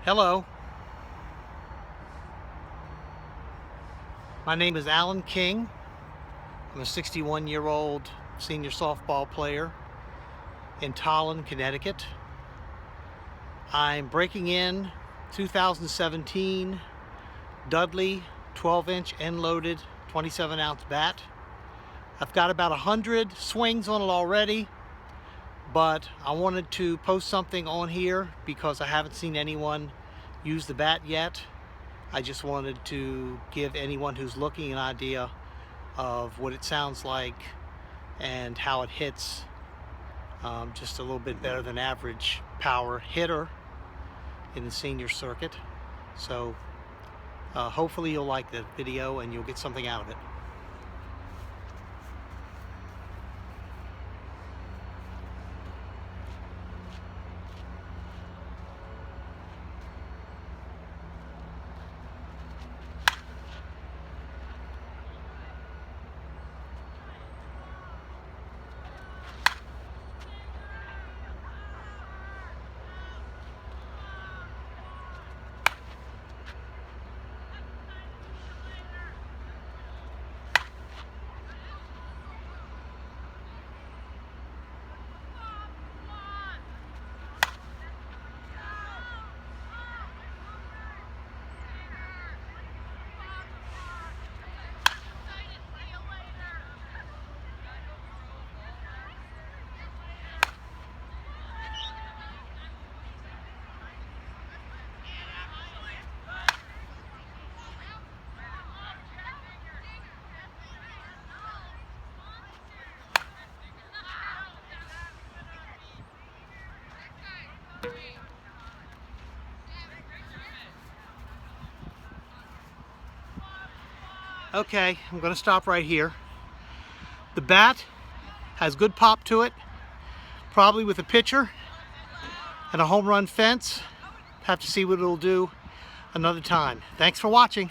Hello, my name is Alan King. I'm a 61-year-old senior softball player in Tolland, Connecticut. I'm breaking in 2017 Dudley 12-inch end-loaded 27-ounce bat. I've got about 100 swings on it already, but I wanted to post something on here because I haven't seen anyone use the bat yet. I just wanted to give anyone who's looking an idea of what it sounds like and how it hits. Just a little bit better than average power hitter in the senior circuit. So hopefully you'll like the video and you'll get something out of it. Okay, I'm going to stop right here. The bat has good pop to it, probably with a pitcher and a home run fence. Have to see what it'll do another time. Thanks for watching.